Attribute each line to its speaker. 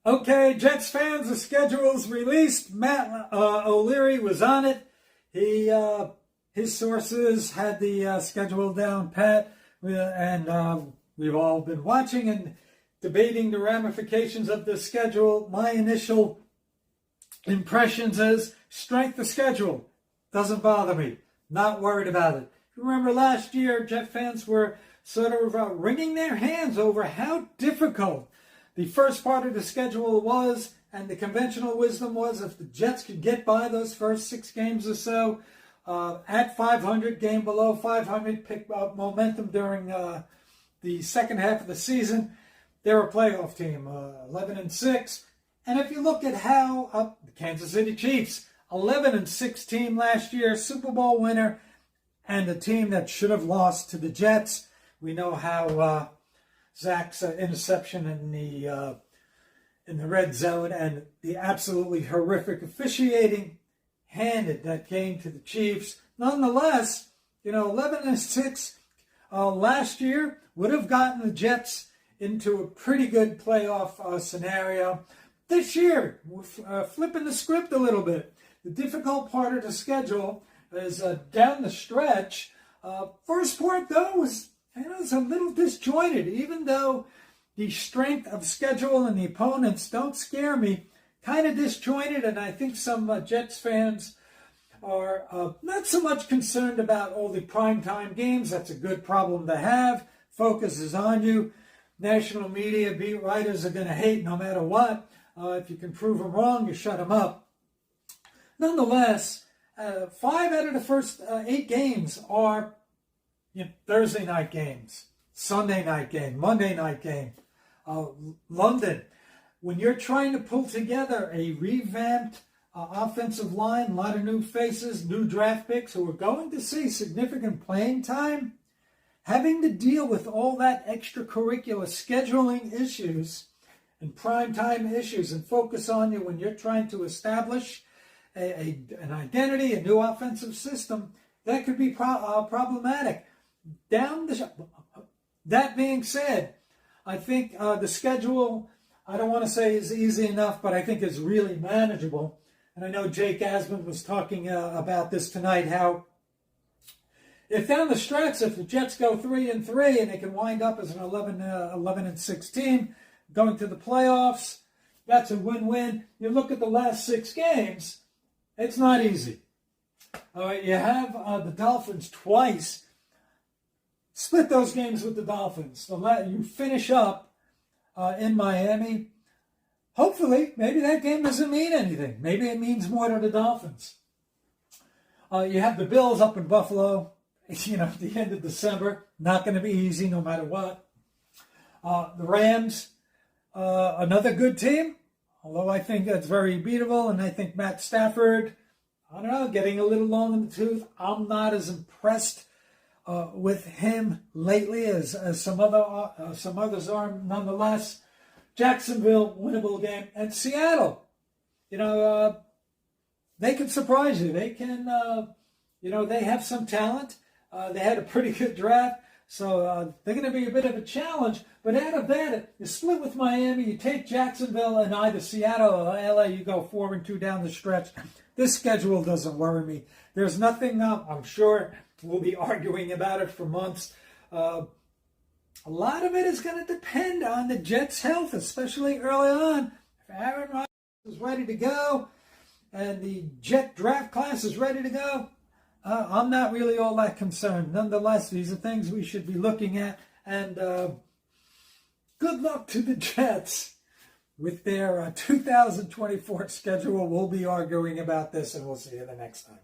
Speaker 1: Okay, Jets fans, the schedule's released. Matt O'Leary was on it. His sources had the schedule down pat, and we've all been watching and debating the ramifications of the schedule. My initial impressions is strength of schedule. Doesn't bother me. Not worried about it. You remember last year, Jet fans were sort of wringing their hands over how difficult the first part of the schedule was, and the conventional wisdom was if the Jets could get by those first 6 games or so, at 500, game below 500, pick up momentum during the second half of the season, they're a playoff team, 11-6. And if you look at how the Kansas City Chiefs, 11-6 team last year, Super Bowl winner, and a team that should have lost to the Jets. We know how Zach's interception in the red zone and the absolutely horrific officiating handed that game to the Chiefs. Nonetheless, 11-6 last year would have gotten the Jets into a pretty good playoff scenario. This year, we're flipping the script a little bit. The difficult part of the schedule is down the stretch. First part, though, was it's a little disjointed, even though the strength of schedule and the opponents don't scare me. Kind of disjointed, and I think some Jets fans are not so much concerned about all the primetime games. That's a good problem to have. Focus is on you. National media beat writers are going to hate no matter what. If you can prove them wrong, you shut them up. Nonetheless, 5 out of the first 8 games are Thursday night games, Sunday night game, Monday night game. London, when you're trying to pull together a revamped offensive line, a lot of new faces, new draft picks who are going to see significant playing time, having to deal with all that extracurricular scheduling issues and primetime issues and focus on you when you're trying to establish an identity, a new offensive system, that could be problematic. That being said, I think the schedule, I don't want to say is easy enough, but I think is really manageable. And I know Jake Asman was talking about this tonight, how if down the stretch, if the Jets go 3-3 and they can wind up as an 11-6 team going to the playoffs, that's a win-win. You look at the last 6 games, it's not easy. All right, you have the Dolphins twice. Split those games with the Dolphins. You finish up in Miami. Hopefully, maybe that game doesn't mean anything. Maybe it means more to the Dolphins. You have the Bills up in Buffalo, at the end of December. Not going to be easy no matter what. The Rams, another good team, although I think that's very beatable. And I think Matt Stafford, I don't know, getting a little long in the tooth. I'm not as impressed with him lately as some others are. Nonetheless, Jacksonville, winnable game. And Seattle, they can surprise you. They can, they have some talent. They had a pretty good draft. So they're going to be a bit of a challenge. But out of that, you split with Miami, you take Jacksonville and either Seattle or LA, you go 4-2 down the stretch. This schedule doesn't worry me. There's nothing, I'm sure we'll be arguing about it for months. A lot of it is going to depend on the Jets' health, especially early on. If Aaron Rodgers is ready to go and the Jet draft class is ready to go, I'm not really all that concerned. Nonetheless, these are things we should be looking at. And good luck to the Jets with their 2024 schedule. We'll be arguing about this, and we'll see you the next time.